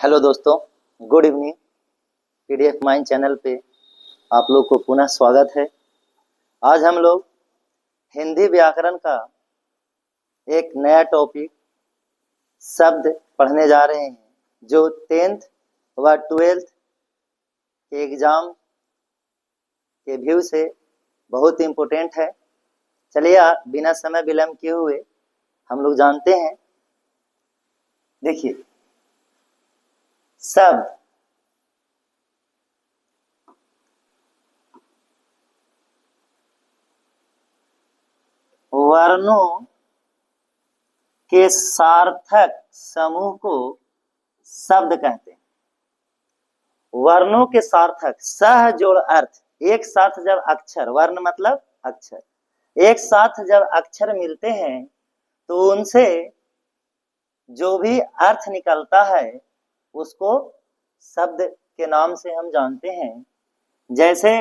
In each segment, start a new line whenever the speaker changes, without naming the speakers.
Hello दोस्तों, good evening. PDF mind channel पे आप लोग को पुनः स्वागत है। आज हम लोग हिंदी व्याकरण का एक नया टॉपिक शब्द पढ़ने जा रहे हैं, जो 10th व 12th के एग्जाम के व्यू से बहुत इम्पोर्टेंट है। चलिए बिना समय विलंब किए हुए हम लोग जानते हैं। देखिए, शब्द वर्णों के सार्थक समूह को शब्द कहते हैं। वर्णों के सार्थक सह जोड़ अर्थ, एक साथ जब अक्षर, वर्ण मतलब अक्षर, एक साथ जब अक्षर मिलते हैं तो उनसे जो भी अर्थ निकलता है उसको शब्द के नाम से हम जानते हैं। जैसे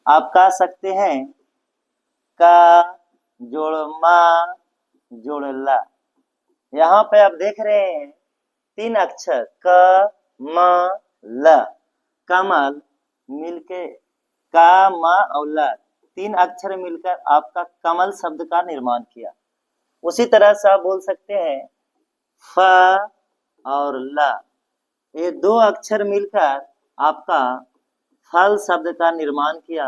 आप कह सकते हैं का जोड़ मा जोड़ ला। यहाँ पे आप देख रहे हैं 3 अक्षर क म ल, कमल मिलके का म और ल, 3 अक्षर मिलकर आपका कमल शब्द का निर्माण किया। उसी तरह से आप बोल सकते हैं फ और ल, ये 2 अक्षर मिलकर आपका फल शब्द का निर्माण किया।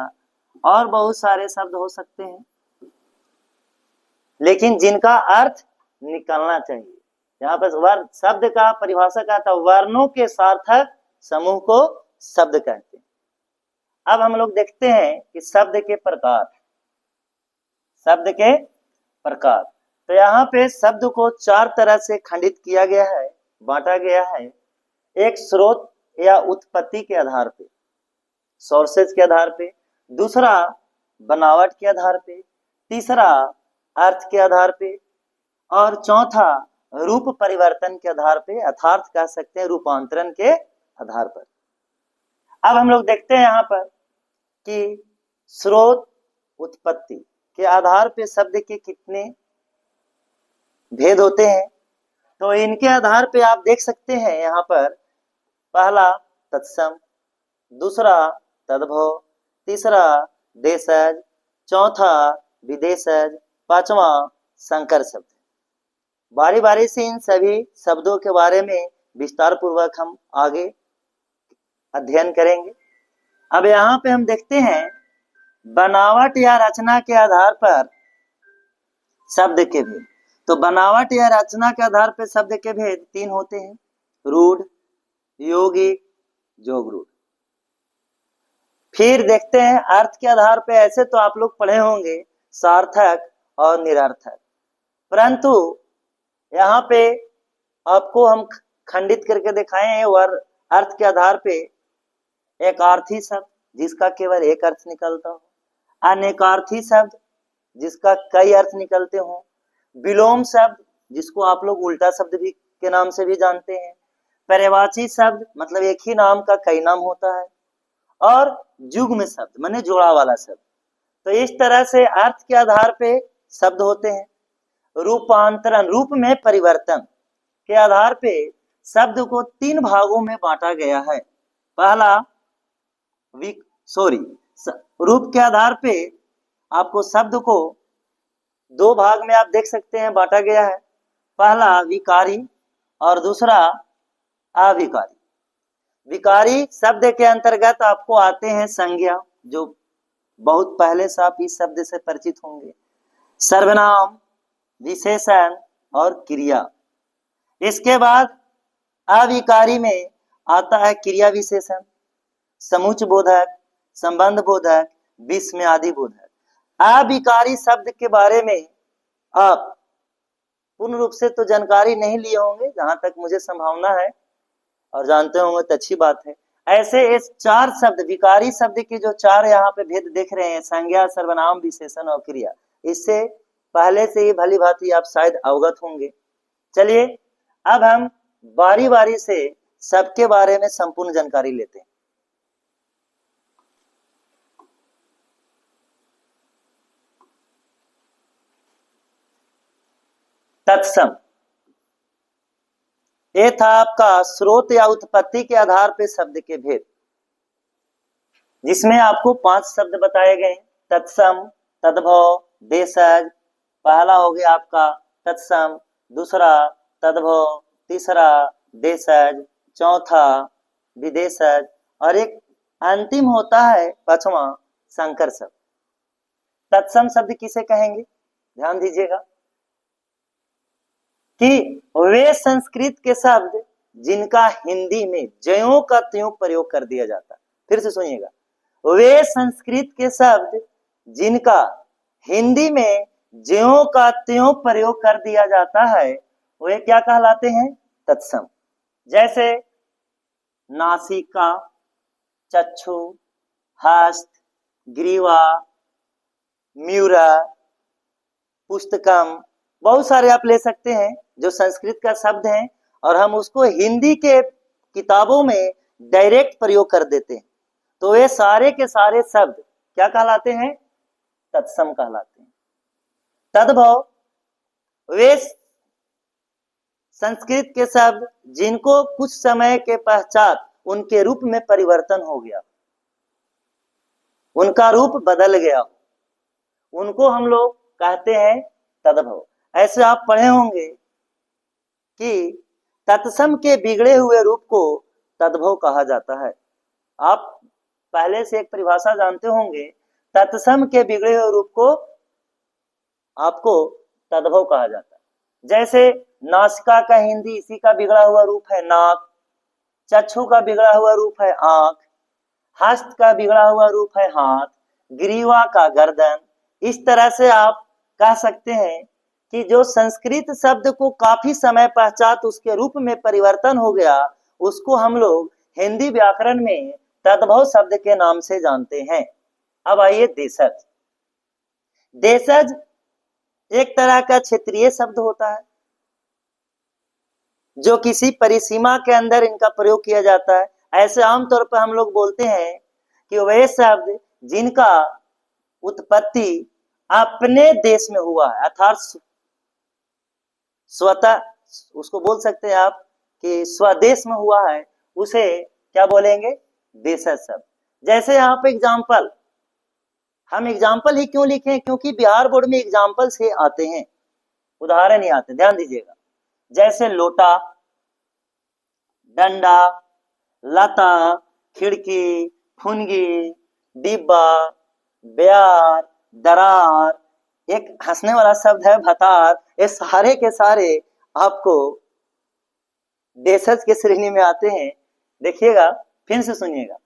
और बहुत सारे शब्द हो सकते हैं, लेकिन जिनका अर्थ निकलना चाहिए। यहाँ पर वर्ण शब्द का परिभाषा का था, वर्णों के सार्थक समूह को शब्द कहते हैं। अब हम लोग देखते हैं कि शब्द के प्रकार। तो यहाँ पे शब्द को 4 तरह से खंडित किया गया है, बांटा गया है। एक स्रोत या उत्पत्ति के आधार पे, सोर्सेज के आधार पे, दूसरा बनावट के आधार पे, तीसरा अर्थ के आधार पे, और चौथा रूप परिवर्तन के आधार पे, अर्थात कह सकते हैं रूपांतरण के आधार पर। अब हम लोग देखते हैं यहाँ पर कि स्रोत उत्पत्ति के आधार पे शब्द के कितने भेद होते हैं। तो इनके आधार पे आप देख सकते हैं यहाँ पर पहला तत्सम, दूसरा तद्भव, तीसरा देशज, चौथा विदेशज, पांचवा संकर शब्द। बारी बारी से इन सभी शब्दों के बारे में विस्तार पूर्वक हम आगे अध्ययन करेंगे। अब यहाँ पे हम देखते हैं बनावट या रचना के आधार पर शब्द के भेद। तो बनावट या रचना के आधार पर शब्द के भेद 3 होते हैं, रूढ़, यौगिक, जोगरूढ़। फिर देखते हैं अर्थ के आधार पे। ऐसे तो आप लोग पढ़े होंगे सार्थक और निरर्थक, परंतु यहाँ पे आपको हम खंडित करके दिखाए हैं अर्थ के आधार पे। एक अर्थी शब्द जिसका केवल एक अर्थ निकलता हो, अनेकार्थी शब्द जिसका कई अर्थ निकलते हो, विलोम शब्द जिसको आप लोग उल्टा शब्द भी के नाम से भी जानते हैं, पर्यायवाची शब्द मतलब एक ही नाम का कई नाम होता है, और युग्म शब्द माने जोड़ा वाला शब्द। तो इस तरह से अर्थ के आधार पे शब्द होते हैं। रूपांतरण, रूप में परिवर्तन के आधार पे शब्द को 3 भागों में बांटा गया है। पहला रूप के आधार पे आपको शब्द को 2 भाग में आप देख सकते हैं बांटा गया है। पहला विकारी और दूसरा अविकारी। विकारी शब्द के अंतर्गत आपको आते हैं संज्ञा, जो बहुत पहले से आप इस शब्द से परिचित होंगे, सर्वनाम, विशेषण और क्रिया। इसके बाद अविकारी में आता है क्रिया विशेषण, समुच्चय बोधक, संबंध बोधक, विस्मयादि बोधक। अविकारी शब्द के बारे में आप पूर्ण रूप से तो जानकारी नहीं लिए होंगे, जहां तक मुझे संभावना है, और जानते होंगे तो अच्छी बात है। ऐसे इस 4 शब्द, विकारी शब्द के जो 4 यहाँ पे भेद देख रहे हैं, संज्ञा, सर्वनाम, विशेषण और क्रिया, इससे पहले से ही भली भांति आप शायद अवगत होंगे। चलिए अब हम बारी बारी से सबके बारे में संपूर्ण जानकारी लेते हैं। तत्सम ये था आपका स्रोत या उत्पत्ति के आधार पे शब्द के भेद, जिसमें आपको 5 शब्द बताए गए, तत्सम, तद्भव, देशज। पहला हो गया आपका तत्सम, दूसरा तद्भव, तीसरा देशज, चौथा विदेशज, और एक अंतिम होता है 5वां संकर शब्द। तत्सम शब्द किसे कहेंगे, ध्यान दीजिएगा कि वे संस्कृत के शब्द जिनका हिंदी में ज्यों का त्यों प्रयोग कर दिया जाता है। फिर से सुनिएगा, वे संस्कृत के शब्द जिनका हिंदी में ज्यों का त्यों प्रयोग कर दिया जाता है वे क्या कहलाते हैं, तत्सम। जैसे नासिका, चक्षु, हस्त, ग्रीवा, म्यूरा, पुस्तकम, बहुत सारे आप ले सकते हैं जो संस्कृत का शब्द हैं और हम उसको हिंदी के किताबों में डायरेक्ट प्रयोग कर देते हैं, तो ये सारे के सारे शब्द क्या कहलाते हैं, तत्सम कहलाते हैं। तद्भव, वे संस्कृत के शब्द जिनको कुछ समय के पश्चात उनके रूप में परिवर्तन हो गया, उनका रूप बदल गया, उनको हम लोग कहते हैं तद्भव। ऐसे आप पढ़े होंगे कि तत्सम के बिगड़े हुए रूप को तद्भव कहा जाता है। आप पहले से एक परिभाषा जानते होंगे, तत्सम के बिगड़े हुए रूप को आपको तद्भव कहा जाता है। जैसे नासिका का हिंदी इसी का बिगड़ा हुआ रूप है नाक, चक्षु का बिगड़ा हुआ रूप है आंख, हस्त का बिगड़ा हुआ रूप है हाथ, ग्रीवा का गर्दन। इस तरह से आप कह सकते हैं कि जो संस्कृत शब्द को काफी समय पश्चात उसके रूप में परिवर्तन हो गया, उसको हम लोग हिंदी व्याकरण में तद्भव शब्द के नाम से जानते हैं। अब आइए देशज। देशज एक तरह का क्षेत्रीय शब्द होता है जो किसी परिसीमा के अंदर इनका प्रयोग किया जाता है। ऐसे आमतौर पर हम लोग बोलते हैं कि वह शब्द जिनका उत्पत्ति अपने देश में हुआ है, अर्थात स्वतः, उसको बोल सकते हैं आप कि स्वदेश में हुआ है, उसे क्या बोलेंगे, देशज शब्द। जैसे यहाँ पे एग्जाम्पल, हम एग्जाम्पल ही क्यों लिखें, क्योंकि बिहार बोर्ड में एग्जाम्पल से आते हैं, उदाहरण ही आते, ध्यान दीजिएगा। जैसे लोटा, डंडा, लता, खिड़की, फुनगी, डिब्बा, ब्यार, दरार, एक हंसने वाला शब्द है भतार। ये सारे के सारे आपको देशज के श्रेणी में आते हैं। देखिएगा, फिर से सुनिएगा,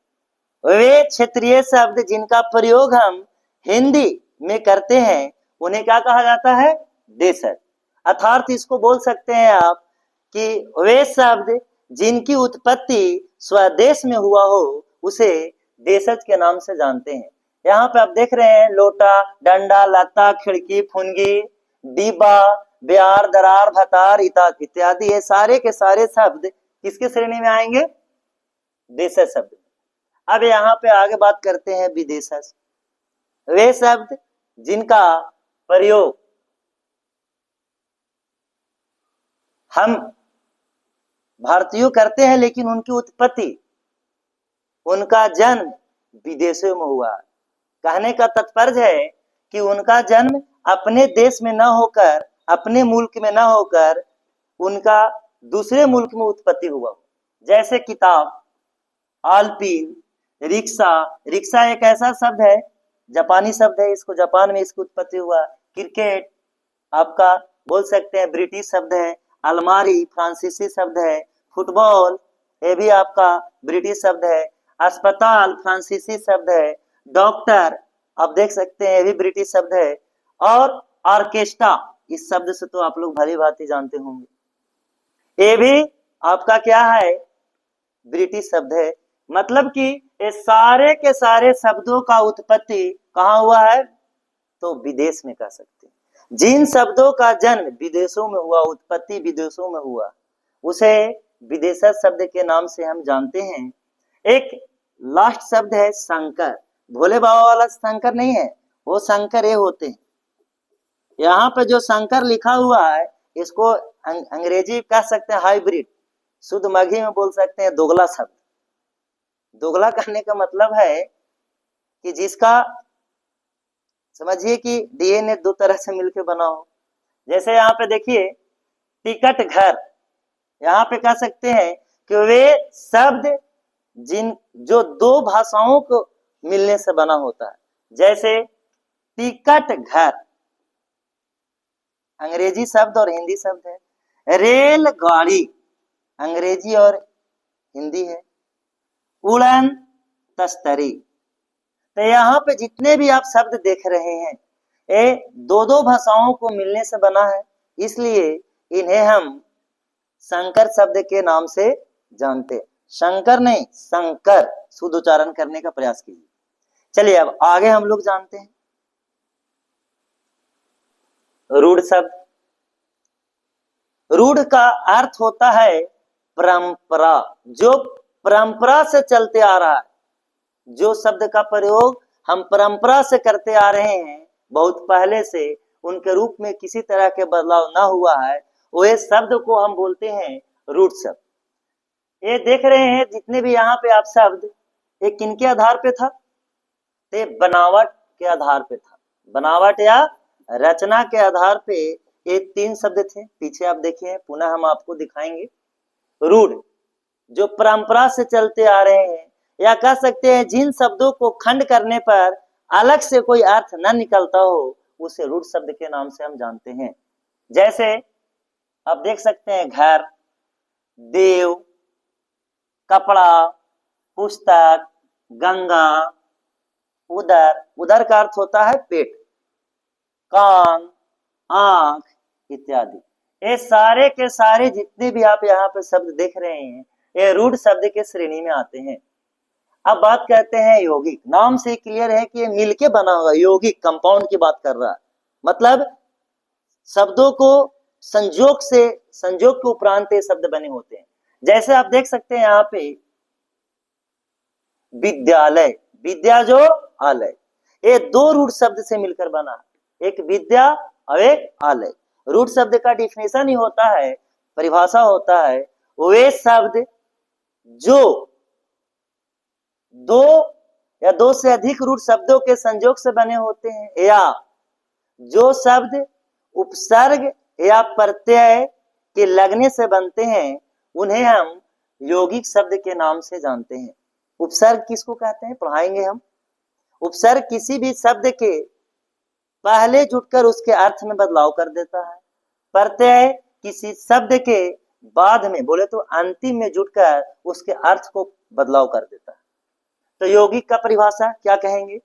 वे क्षेत्रीय शब्द जिनका प्रयोग हम हिंदी में करते हैं उन्हें क्या कहा जाता है, देशज। अर्थात इसको बोल सकते हैं आप कि वे शब्द जिनकी उत्पत्ति स्वदेश में हुआ हो उसे देशज के नाम से जानते हैं। यहाँ पे आप देख रहे हैं लोटा, डंडा, लता, खिड़की, फुनगी, डिब्बा, ब्यार, दरार, भतार इत्यादि, ये सारे के सारे शब्द किसके श्रेणी में आएंगे, देशज शब्द। अब यहाँ पे आगे बात करते हैं विदेशज। वे शब्द जिनका प्रयोग हम भारतीयों करते हैं लेकिन उनकी उत्पत्ति, उनका जन्म विदेशों में हुआ। कहने का तात्पर्य है कि उनका जन्म अपने देश में न होकर, अपने मुल्क में न होकर, उनका दूसरे मुल्क में उत्पत्ति हुआ। जैसे किताब, आलपीन, रिक्शा। रिक्शा एक ऐसा शब्द है, जापानी शब्द है, इसको जापान में इसकी उत्पत्ति हुआ। क्रिकेट आपका बोल सकते हैं ब्रिटिश शब्द है। अलमारी फ्रांसीसी शब्द है। फुटबॉल ये भी आपका ब्रिटिश शब्द है। अस्पताल फ्रांसीसी शब्द है। डॉक्टर आप देख सकते हैं ये भी ब्रिटिश शब्द है। और ऑर्केस्ट्रा, इस शब्द से तो आप लोग भली भांति जानते होंगे, ये भी आपका क्या है, ब्रिटिश शब्द है। मतलब कि ये सारे के सारे शब्दों का उत्पत्ति कहाँ हुआ है, तो विदेश में कह सकते हैं। जिन शब्दों का जन्म विदेशों में हुआ, उत्पत्ति विदेशों में हुआ, उसे विदेशज शब्द के नाम से हम जानते हैं। एक लास्ट शब्द है शंकर। भोले बाबा वाला शंकर नहीं है, वो शंकर ये होते हैं। यहाँ पे जो शंकर लिखा हुआ है इसको अंग्रेजी कह सकते हैं हाइब्रिड। शुद्ध मगही में बोल सकते हैं दोगला शब्द। दोगला कहने का मतलब है कि जिसका समझिए कि डीएनए दो तरह से मिलकर बना हो। जैसे यहाँ पे देखिए टिकट घर, यहाँ पे कह सकते हैं कि वे शब्द जो दो भाषाओं को मिलने से बना होता है। जैसे टिकट घर अंग्रेजी शब्द और हिंदी शब्द है। रेलगाड़ी अंग्रेजी और हिंदी है। उड़न तस्तरी। तो यहाँ पे जितने भी आप शब्द देख रहे हैं ये दो दो भाषाओं को मिलने से बना है, इसलिए इन्हें हम संकर शब्द के नाम से जानते हैं। शंकर नहीं, संकर शुद्ध उच्चारण करने का प्रयास कीजिए। चलिए अब आगे हम लोग जानते हैं रूढ़ शब्द। रूढ़ का अर्थ होता है परंपरा, जो परंपरा से चलते आ रहा है। जो शब्द का प्रयोग हम परंपरा से करते आ रहे हैं, बहुत पहले से उनके रूप में किसी तरह के बदलाव ना हुआ है, वह शब्द को हम बोलते हैं रूढ़ शब्द। ये देख रहे हैं जितने भी यहाँ पे आप शब्द, ये किनके आधार पे था? ते बनावट के आधार पे था। बनावट या रचना के आधार पे ये तीन शब्द थे। पीछे आप देखिए, पुनः हम आपको दिखाएंगे। रूढ़ जो परंपरा से चलते आ रहे हैं, या कह सकते हैं जिन शब्दों को खंड करने पर अलग से कोई अर्थ न निकलता हो, उसे रूढ़ शब्द के नाम से हम जानते हैं। जैसे आप देख सकते हैं घर, देव, कपड़ा, पुस्तक, गंगा, उदर। उदर का अर्थ होता है पेट, कान, आंख इत्यादि। ये सारे के सारे जितने भी आप यहाँ पे शब्द देख रहे हैं, ये रूढ़ शब्द के श्रेणी में आते हैं। अब बात करते हैं यौगिक। नाम से क्लियर है कि ये मिलके बना हुआ यौगिक कंपाउंड की बात कर रहा है। मतलब शब्दों को संयोग के उपरांत ये शब्द बने होते हैं। जैसे आप देख सकते हैं यहाँ पे विद्यालय, विद्या जो आलय, ये दो रूढ़ शब्द से मिलकर बना, एक विद्या और एक आलय। रूढ़ शब्द का डिफिनेशन ही होता है, परिभाषा होता है, वे शब्द जो दो या दो से अधिक रूढ़ शब्दों के संयोग से बने होते हैं, या जो शब्द उपसर्ग या प्रत्यय के लगने से बनते हैं, उन्हें हम यौगिक शब्द के नाम से जानते हैं। उपसर्ग किसको कहते हैं पढ़ाएंगे हम। उपसर्ग किसी भी शब्द के पहले जुटकर उसके अर्थ में बदलाव कर देता है। प्रत्यय किसी शब्द के बाद में, बोले तो अंतिम में जुटकर उसके अर्थ को बदलाव कर देता है। तो यौगिक का परिभाषा क्या कहेंगे?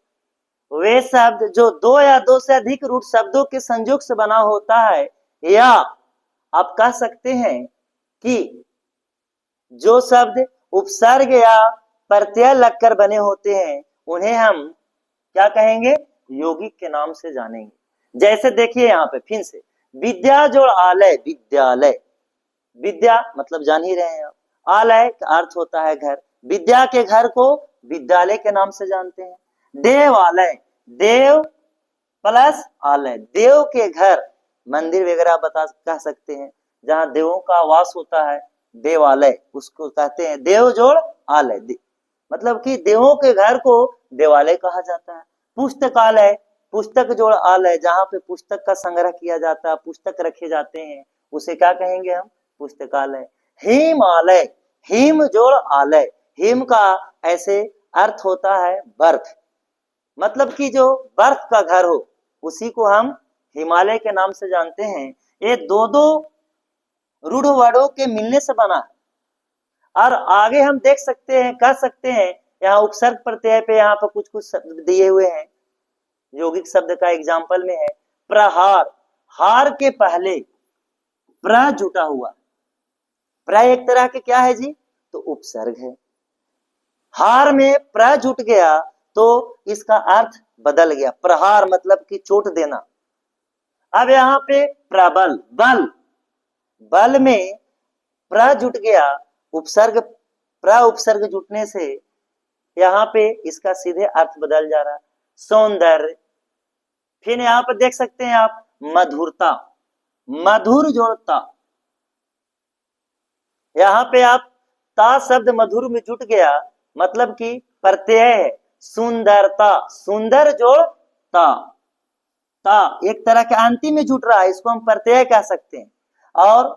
वे शब्द जो दो या दो से अधिक रूढ़ शब्दों के संयोग से बना होता है, या आप कह सकते हैं कि जो शब्द उपसर्ग या प्रत्यय लगकर बने होते हैं, उन्हें हम क्या कहेंगे? यौगिक के नाम से जानेंगे। जैसे देखिए यहाँ पे फिर से विद्या जोड़ आलय, विद्यालय। विद्या मतलब जान ही रहे हैं आप, आलय का अर्थ होता है घर। विद्या के घर को विद्यालय के नाम से जानते हैं। देवालय, देव प्लस आलय, देव के घर, मंदिर वगैरह कह सकते हैं, जहां देवों का वास होता है, देवालय उसको कहते हैं। देव जोड़ आलय, मतलब कि देवों के घर को देवालय कहा जाता है। पुस्तकालय, पुस्तक जोड़ आलय, जहां पे पुस्तक का संग्रह किया जाता है, पुस्तक रखे जाते हैं, उसे क्या कहेंगे हम? पुस्तकालय। हिमालय, हिम जोड़ आलय, हिम का ऐसे अर्थ होता है बर्फ, मतलब कि जो बर्फ का घर हो, उसी को हम हिमालय के नाम से जानते हैं। ये दो दो रूढ़ वर्णों के मिलने से बना है। और आगे हम देख सकते हैं, कह सकते हैं, यहाँ उपसर्ग प्रत्यय पे यहाँ पर कुछ कुछ शब्द दिए हुए हैं। यौगिक शब्द का एग्जाम्पल में है प्रहार, हार के पहले प्र जुटा हुआ। प्र एक तरह के क्या है जी? तो उपसर्ग है। हार में प्र जुट गया तो इसका अर्थ बदल गया। प्रहार मतलब कि चोट देना। अब यहाँ पे प्रबल, बल, बल में प्र जुट गया, उपसर्ग प्र उपसर्ग जुटने से यहाँ पे इसका सीधे अर्थ बदल जा रहा है। सौंदर्य, फिर यहाँ पर देख सकते हैं आप मधुरता, मधुर जोड़ता, यहाँ पे आप ता शब्द मधुर में जुट गया, मतलब कि प्रत्यय है। सुंदरता, सुंदर जोड़ ता, ता एक तरह के अंति में जुट रहा है, इसको हम प्रत्यय कह सकते हैं। और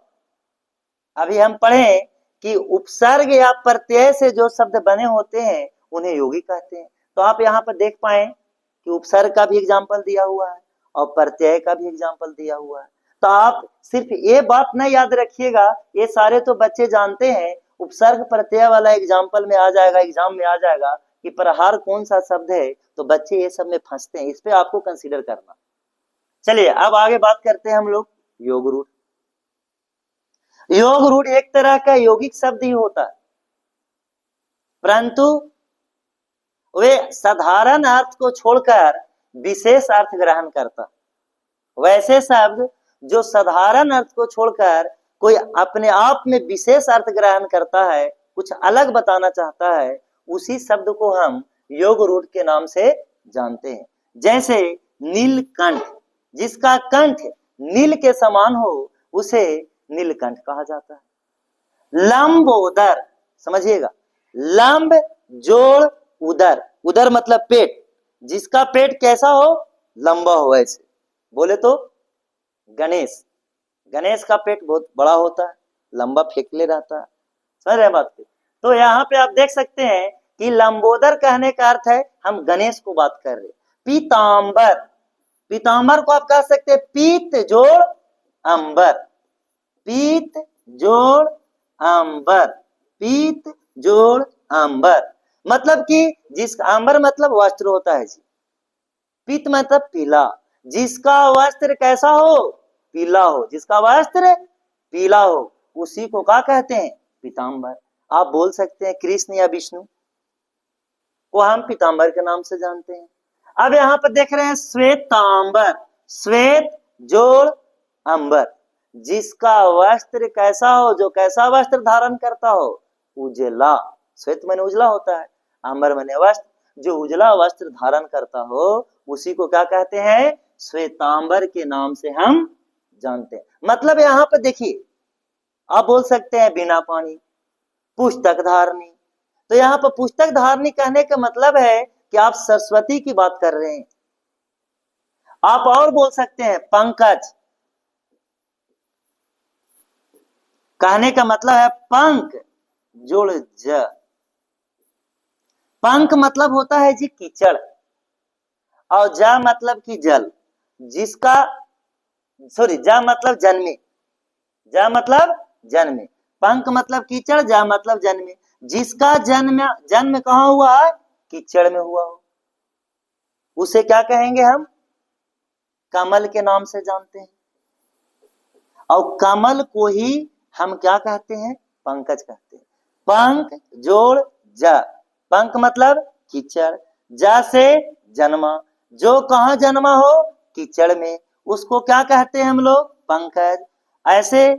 अभी हम पढ़े कि उपसर्ग या प्रत्यय से जो शब्द बने होते हैं उन्हें यौगिक कहते हैं। तो आप यहाँ पर देख पाए कि उपसर्ग का भी एग्जाम्पल दिया हुआ है और प्रत्यय का भी एग्जाम्पल दिया हुआ है। तो आप सिर्फ ये बात न याद रखिएगा, ये सारे तो बच्चे जानते हैं, उपसर्ग प्रत्यय वाला एग्जाम्पल में आ जाएगा, एग्जाम में आ जाएगा कि प्रहार कौन सा शब्द है, तो बच्चे ये सब में फंसते हैं, इस पे आपको कंसीडर करना। चलिए अब आगे बात करते हैं हम लोग योग रूढ़। योग रूढ़ एक तरह का यौगिक शब्द ही होता है, परंतु वे साधारण अर्थ को छोड़कर विशेष अर्थ ग्रहण करता। वैसे शब्द जो साधारण अर्थ को छोड़कर कोई अपने आप में विशेष अर्थ ग्रहण करता है, कुछ अलग बताना चाहता है, उसी शब्द को हम योग रूढ़ के नाम से जानते हैं। जैसे नीलकंठ, जिसका कंठ नील के समान हो उसे नीलकंठ कहा जाता है। लंबोदर, समझिएगा, लंब जोड़ उदर, उदर मतलब पेट, जिसका पेट कैसा हो, लंबा हो। ऐसे बोले तो गणेश, गणेश का पेट बहुत बड़ा होता है, लंबा फेंकले रहता है, समझ रहे बात पे। तो यहाँ पे आप देख सकते हैं कि लंबोदर कहने का अर्थ है हम गणेश को बात कर रहे। पीतांबर, पीतांबर को आप कह सकते हैं पीत जोड़ अंबर, पीत जोड़ अंबर, पीत जोड़ अंबर, मतलब कि जिस अंबर मतलब वस्त्र होता है जी, पीत मतलब पीला, जिसका वस्त्र कैसा हो, पीला हो, जिसका वस्त्र पीला हो उसी को क्या कहते हैं, पीतांबर। आप बोल सकते हैं कृष्ण या विष्णु को हम पीतांबर के नाम से जानते हैं। अब यहाँ पर देख रहे हैं श्वेतांबर, श्वेत जोड़ अंबर, जिसका वस्त्र कैसा हो, जो कैसा वस्त्र धारण करता हो, उजला, श्वेत माने उजला होता है, अंबर माने वस्त्र, जो उजला वस्त्र धारण करता हो उसी को क्या कहते हैं, श्वेतांबर के नाम से हम जानते हैं। मतलब यहाँ पर देखिए आप बोल सकते हैं बिना पानी, पुस्तक धारणी, तो यहाँ पर पुस्तक धारणी कहने का मतलब है कि आप सरस्वती की बात कर रहे हैं। आप और बोल सकते हैं पंकज, कहने का मतलब है पंख जोड़ ज, पंख मतलब होता है जी कीचड़, और जा मतलब की जल, जिसका सॉरी जा मतलब जन्मे, जा मतलब जन्मे, पंख मतलब कीचड़, जा मतलब जन्मे, जिसका जन्म कहाँ हुआ है, कीचड़ में हुआ हो, उसे क्या कहेंगे हम, कमल के नाम से जानते हैं। और कमल को ही हम क्या कहते हैं, पंकज कहते हैं। पंख जोड़ जा, पंख मतलब कीचड़, जा से जन्मा, जो कहाँ जन्मा हो, कीचड़ में, उसको क्या कहते हैं हम लोग, पंकज। ऐसे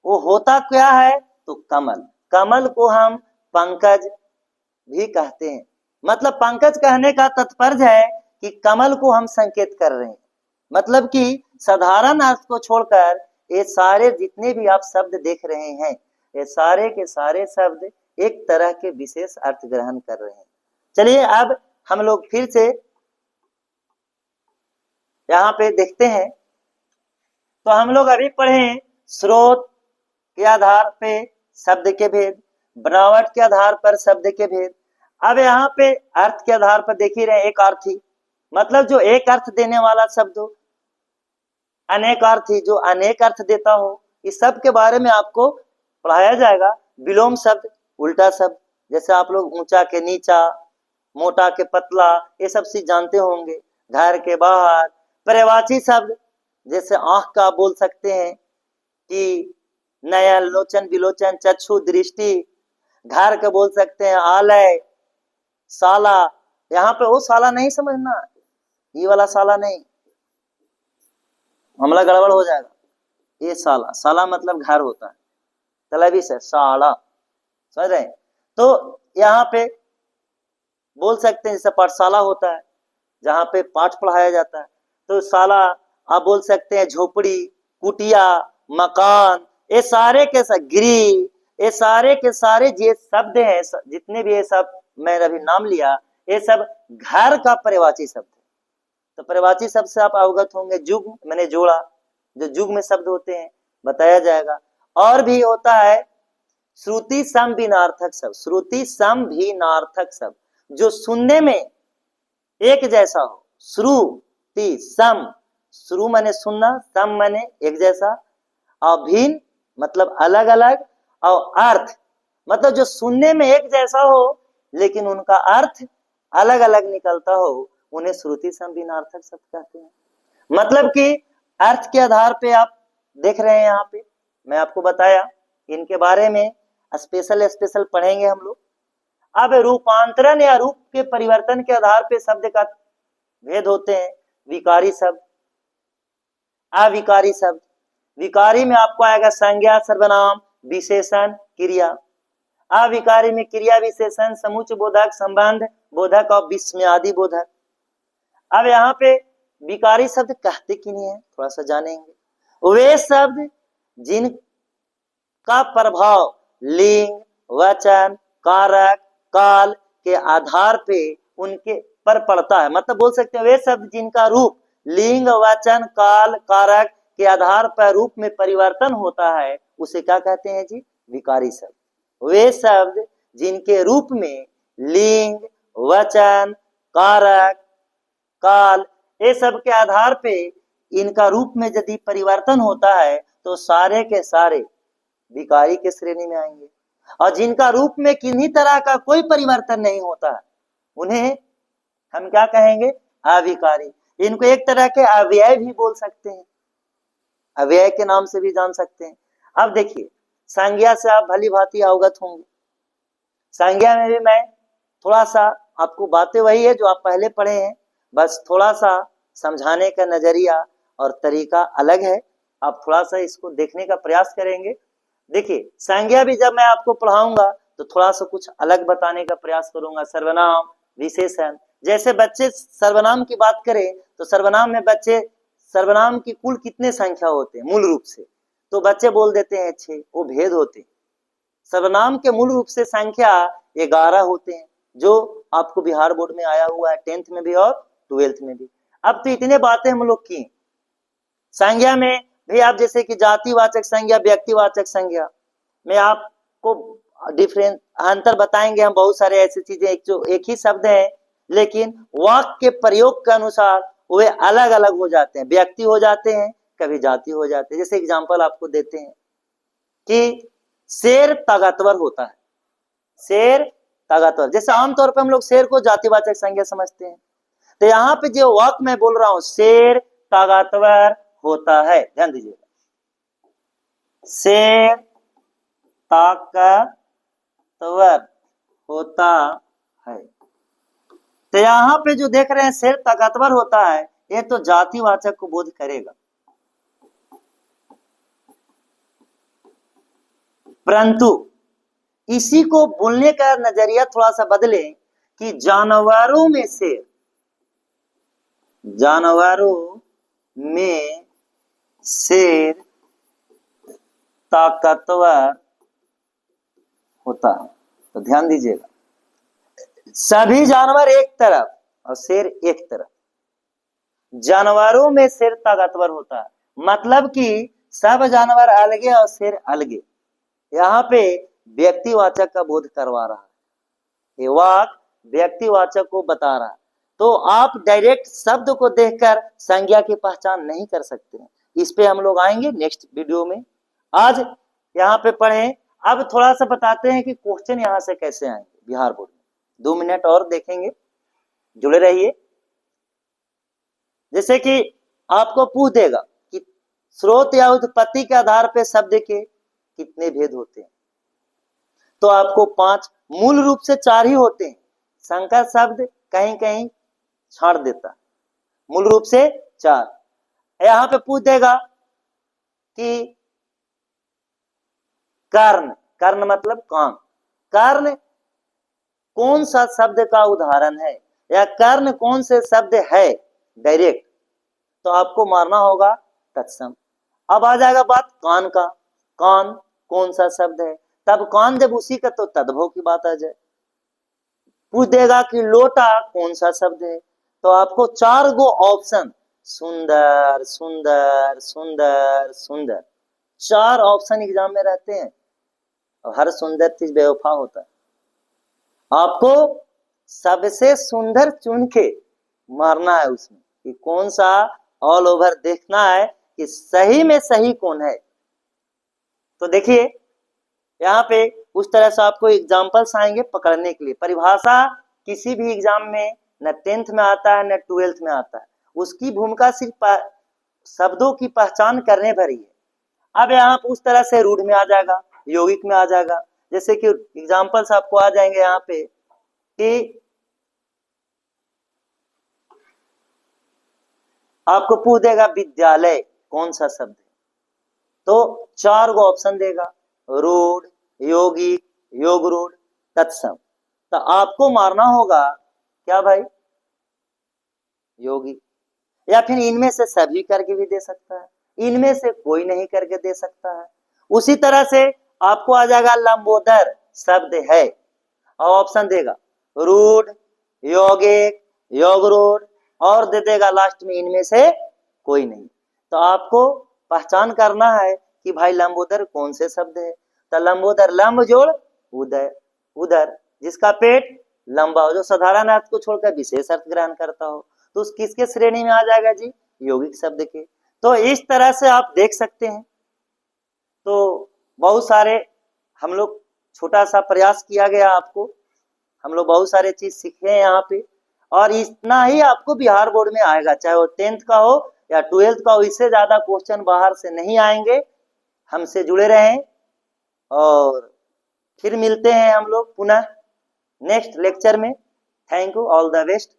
वो होता क्या है, तो कमल, कमल को हम पंकज भी कहते हैं। मतलब पंकज कहने का तात्पर्य है कि कमल को हम संकेत कर रहे हैं, मतलब कि साधारण अर्थ को छोड़कर ये सारे जितने भी आप शब्द देख रहे हैं, ये सारे के सारे शब्द एक तरह के विशेष अर्थ ग्रहण कर रहे हैं। चलिए अब हम लोग फिर से यहाँ पे देखते हैं। तो हम लोग अभी पढ़े स्रोत के आधार पे शब्द के भेद, बनावट के आधार पर शब्द के भेद। अब यहाँ पे अर्थ के आधार पर देख ही रहे, एक अर्थी मतलब जो एक अर्थ देने वाला शब्द हो, अनेक अर्थी जो अनेक अर्थ देता हो, इस सब के बारे में आपको पढ़ाया जाएगा। विलोम शब्द, उल्टा शब्द, जैसे आप लोग ऊंचा के नीचा, मोटा के पतला, ये सब चीज जानते होंगे। घर के बाहर, पर्यायवाची शब्द जैसे आंख का बोल सकते हैं कि नयन, लोचन, विलोचन, चक्षु, दृष्टि। घर का बोल सकते हैं आलय, साला। यहाँ पे वो साला नहीं समझना, ये वाला साला नहीं, मामला गड़बड़ हो जाएगा। ये साला, साला मतलब घर होता है, तलबी से साला, समझ रहे हैं। तो यहाँ पे बोल सकते हैं जैसे पाठशाला होता है जहाँ पे पाठ पढ़ाया जाता है, तो साला आप बोल सकते हैं झोपड़ी, कुटिया, मकान, ये सारे के साथ गृह, ये सारे के सारे ये शब्द हैं, जितने भी ये सब मैंने अभी नाम लिया, ये सब घर का पर्यायवाची शब्द है। तो पर्यायवाची शब्द से आप अवगत होंगे। युग्म मैंने जोड़ा, जो युग्म में शब्द होते हैं बताया जाएगा। और भी होता है श्रुति सम भिन्नार्थक शब्द। श्रुति सम भिन्नार्थक शब्द जो सुनने में एक जैसा हो। श्रुति सम, श्रु माने सुनना, सम माने एक जैसा, और भिन्न मतलब अलग अलग, और अर्थ मतलब जो सुनने में एक जैसा हो लेकिन उनका अर्थ अलग अलग निकलता हो, उन्हें श्रुति सम भिन्नार्थक शब्द कहते हैं। मतलब कि अर्थ के आधार पे आप देख रहे हैं, यहाँ पे मैं आपको बताया, इनके बारे में स्पेशल पढ़ेंगे हम लोग। अब रूपांतरण या रूप के परिवर्तन के आधार पे शब्द का भेद होते हैं। विकारी शब्द, अविकारी शब्द। विकारी में आपको आएगा संज्ञा, सर्वनाम, विशेषण, क्रिया। अविकारी में क्रिया, विशेषण, समुच्चय बोधक, संबंध बोधक और विस्मयादि बोधक। अब यहाँ पे विकारी शब्द कहते कि नहीं है, थोड़ा सा जानेंगे। वे शब्द जिनका प्रभाव लिंग, वचन, कारक, काल के आधार पे उनके पर पड़ता है। मतलब बोल सकते हैं वे शब्द जिनका रूप लिंग, वचन, काल, कारक के आधार पर रूप में परिवर्तन होता है, उसे क्या कहते हैं जी? विकारी शब्द। वे शब्द जिनके रूप में लिंग, वचन, कारक, काल ये सब के आधार पे इनका रूप में यदि परिवर्तन होता है तो सारे के सारे विकारी के श्रेणी में आएंगे। और जिनका रूप में किन्हीं तरह का कोई परिवर्तन नहीं होता है, उन्हें हम क्या कहेंगे? अविकारी। इनको एक तरह के अव्यय भी बोल सकते हैं, अव्यय के नाम से भी जान सकते हैं। अब देखिए, संज्ञा से आप भली भांति अवगत होंगे। संज्ञा में भी मैं थोड़ा सा आपको बातें वही है जो आप पहले पढ़े हैं, बस थोड़ा सा समझाने का नजरिया और तरीका अलग है। आप थोड़ा सा इसको देखने का प्रयास करेंगे। देखिए, संज्ञा भी जब मैं आपको पढ़ाऊंगा तो थोड़ा सा कुछ अलग बताने का प्रयास करूंगा। सर्वनाम, विशेषण, जैसे बच्चे सर्वनाम की बात करें तो सर्वनाम में बच्चे सर्वनाम की कुल कितने संख्या होते हैं मूल रूप से, तो बच्चे बोल देते हैं 6, वो भेद होते हैं। सर्वनाम के मूल रूप से संख्या 11 होते हैं, जो आपको बिहार बोर्ड में आया हुआ है, 10th में भी और 12th में भी। अब तो इतने बातें हम लोग की। संज्ञा में भी आप जैसे कि जातिवाचक संज्ञा, व्यक्तिवाचक संज्ञा में आपको डिफरेंस अंतर बताएंगे हम। बहुत सारे ऐसी चीजें जो एक ही शब्द है लेकिन वाक्य के प्रयोग के अनुसार वे अलग अलग हो जाते हैं, व्यक्ति हो जाते हैं, कभी जाति हो जाते हैं। जैसे एग्जांपल आपको देते हैं कि शेर ताकतवर होता है। शेर ताकतवर, जैसे आमतौर पर हम लोग शेर को जातिवाचक संज्ञा समझते हैं, तो यहाँ पे जो वाक्य मैं बोल रहा हूं, शेर ताकतवर होता है, ध्यान दीजिएगा, शेर ताकतवर होता है। तो यहाँ पे जो देख रहे हैं शेर ताकतवर होता है, ये तो जातिवाचक को बोध करेगा। परंतु इसी को बोलने का नजरिया थोड़ा सा बदले कि जानवरों में शेर, जानवरों में शेर ताकतवर होता है। तो ध्यान दीजिएगा, सभी जानवर एक तरफ और शेर एक तरफ। जानवरों में शेर ताकतवर होता है, मतलब कि सब जानवर अलगे और शेर अलगे। यहाँ पे व्यक्तिवाचक का बोध करवा रहा है, ये वाक्य व्यक्तिवाचक को बता रहा है। तो आप डायरेक्ट शब्द को देखकर संज्ञा की पहचान नहीं कर सकते हैं। इस पे हम लोग आएंगे नेक्स्ट वीडियो में। आज यहाँ पे पढ़े। अब थोड़ा सा बताते हैं कि क्वेश्चन यहाँ से कैसे आएंगे बिहार बोर्ड में। 2 मिनट और देखेंगे, जुड़े रहिए। जैसे कि आपको पूछ देगा कि स्रोत या उत्पत्ति के आधार पे शब्द के कितने भेद होते हैं, तो आपको 5, मूल रूप से 4 ही होते हैं। संकर शब्द कहीं कहीं छाड़ देता है, मूल रूप से 4। यहां पे पूछ देगा कि कर्ण, कर्ण मतलब कान, कर्ण कौन सा शब्द का उदाहरण है, या कर्ण कौन से शब्द है डायरेक्ट, तो आपको मारना होगा तत्सम। अब आ जाएगा बात कान का, कान कौन सा शब्द है, तब कौन जब उसी का तो तद्भव की बात आ जाए। पूछ देगा कि लोटा कौन सा शब्द है, तो आपको 4 गो ऑप्शन, सुंदर सुंदर सुंदर सुंदर, 4 ऑप्शन एग्जाम में रहते हैं। और हर सुंदर चीज बेवफा होता है। आपको सबसे सुंदर चुन के मारना है उसमें कि कौन सा, ऑल ओवर देखना है कि सही में सही कौन है। तो देखिए यहाँ पे उस तरह से आपको एग्जाम्पल्स आएंगे पकड़ने के लिए। परिभाषा किसी भी एग्जाम में न 10th में आता है न 12th में आता है, उसकी भूमिका सिर्फ शब्दों की पहचान करने भर ही है। अब यहाँ पे उस तरह से रूढ़ में आ जाएगा, यौगिक में आ जाएगा। जैसे कि एग्जाम्पल्स आपको आ जाएंगे यहाँ पे कि आपको पूछ देगा विद्यालय कौन सा शब्द है, तो 4 गो ऑप्शन देगा, रूढ़, यौगिक, योग रूढ़, तत्सम। तो आपको मारना होगा क्या भाई, यौगिक। या फिर इनमें से सभी करके भी दे सकता है, इनमें से कोई नहीं करके दे सकता है। उसी तरह से आपको आ जाएगा लंबोदर शब्द है, और ऑप्शन देगा रूढ़, यौगिक, योग रूढ़, और दे देगा लास्ट में इनमें से कोई नहीं। तो आपको पहचान करना है कि भाई लंबोदर कौन से शब्द है। तो लंबोदर लंब जोड़ उदय, उदर जिसका पेट लंबा हो, जो साधारण अर्थ को छोड़कर विशेष अर्थ ग्रहण करता हो, तो उस किसके श्रेणी में आ जाएगा जी, यौगिक शब्द के। तो इस तरह से आप देख सकते हैं। तो बहुत सारे हम लोग छोटा सा प्रयास किया गया, आपको हम लोग बहुत सारे चीज सीखे हैं यहाँ पे। और इतना ही आपको बिहार बोर्ड में आएगा, चाहे वो 10th का हो या 12th का हो, इससे ज्यादा क्वेश्चन बाहर से नहीं आएंगे। हमसे जुड़े रहें और फिर मिलते हैं हम लोग पुनः नेक्स्ट लेक्चर में। Thank you, all the best.